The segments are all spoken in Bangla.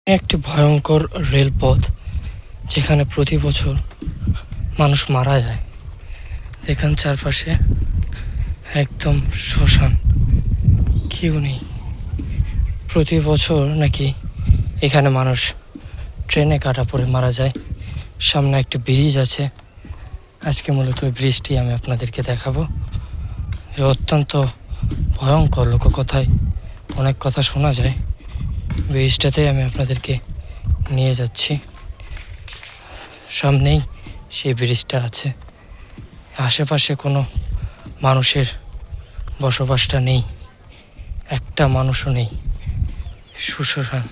একটি ভয়ঙ্কর রেলপথ, যেখানে প্রতি বছর মানুষ মারা যায়। দেখেন চারপাশে একদম শ্মশান, কেউ নেই। প্রতি বছর নাকি এখানে মানুষ ট্রেনে কাটা পড়ে মারা যায়। সামনে একটা ব্রিজ আছে, আজকে মূলত ওই ব্রিজটি আমি আপনাদেরকে দেখাবো। অত্যন্ত ভয়ঙ্কর, লোককথায় অনেক কথা শোনা যায়। ব্রিজটাতেই আমি আপনাদেরকে নিয়ে যাচ্ছি। সামনেই সেই ব্রিজটা আছে, আশেপাশে কোনো মানুষের বসবাসটা নেই, একটা মানুষও নেই। শুনশান,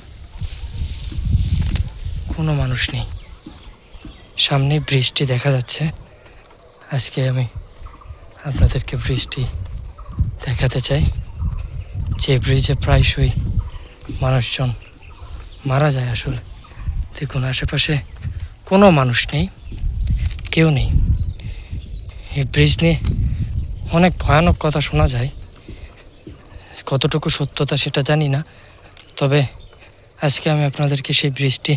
কোনো মানুষ নেই। সামনে ব্রিজটি দেখা যাচ্ছে। আজকে আমি আপনাদেরকে ব্রিজটি দেখাতে চাই, যে ব্রিজে প্রায়শই মানুষজন মারা যায়। আসলে দেখুন, আশেপাশে কোনো মানুষ নেই, কেউ নেই। এই ব্রিজ নিয়ে অনেক ভয়ানক কথা শোনা যায়, কতটুকু সত্যতা সেটা জানি না। তবে আজকে আমি আপনাদেরকে সেই ব্রিজটি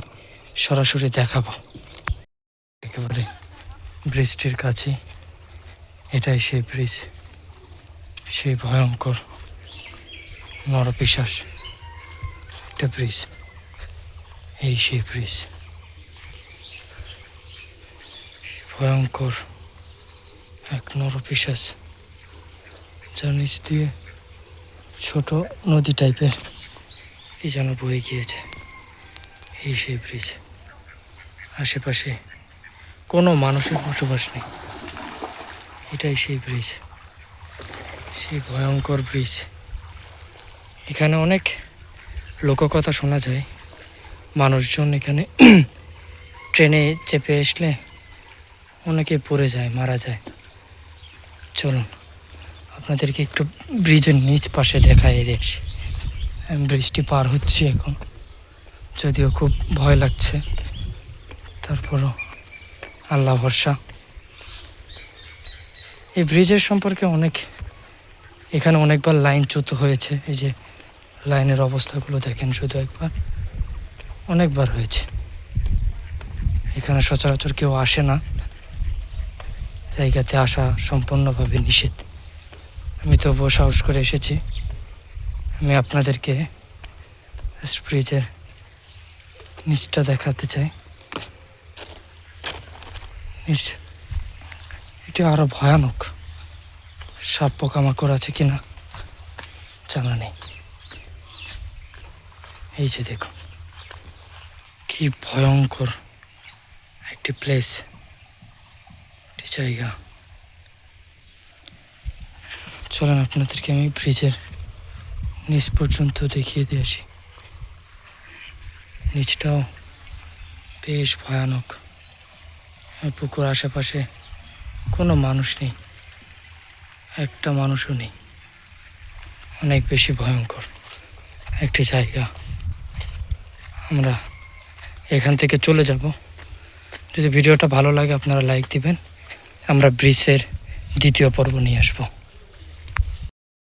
সরাসরি দেখাবো। একেবারে ব্রিজটির কাছে, এটাই সেই ব্রিজ, সেই ভয়ঙ্কর নরপিশাচ একটা ব্রিজ। এই সেই ব্রিজ, ভয়ঙ্কর এক নরপিশাচ, যার নিচ দিয়ে ছোট নদী টাইপের এই যেন বয়ে গিয়েছে। এই সেই ব্রিজ, আশেপাশে কোনো মানুষের বসবাস নেই। এটাই সেই ব্রিজ, সেই ভয়ঙ্কর ব্রিজ। এখানে অনেক লোককথা শোনা যায়। মানুষজন এখানে ট্রেনে চেপে আসলে অনেকে পড়ে যায়, মারা যায়। চলুন আপনাদেরকে একটু ব্রিজের নিচ পাশে দেখাই দেখছি। আমি ব্রিজটি পার হচ্ছি এখন, যদিও খুব ভয় লাগছে, তারপরও আল্লাহ ভরসা। এই ব্রিজের সম্পর্কে এখানে অনেকবার লাইনচ্যুত হয়েছে। এই যে লাইনের অবস্থাগুলো দেখেন শুধু একবার, অনেকবার হয়েছে। এখানে সচরাচর কেউ আসে না, জায়গাতে আসা সম্পূর্ণভাবে নিষেধ। আমি তবুও সাহস করে এসেছি। আমি আপনাদেরকে ব্রিজের নিচটা দেখাতে চাই। এটি আরো ভয়ানক। সাপ পোকামাকড় আছে কিনা জানা নেই। এই যে দেখুন, কি ভয়ঙ্কর একটি প্লেস, একটি জায়গা। চলেন আপনাদেরকে আমি ব্রিজের নিচ পর্যন্ত দেখিয়ে দিয়ে আসি। নিচটাও বেশ ভয়ানক। পুকুর আশেপাশে কোনো মানুষ নেই, একটা মানুষও নেই। অনেক বেশি ভয়ঙ্কর একটি জায়গা। আমরা এখান থেকে চলে যাব। যদি ভিডিওটা ভালো লাগে আপনারা লাইক দিবেন। আমরা ব্রিজের দ্বিতীয় পর্ব নিয়ে আসবো।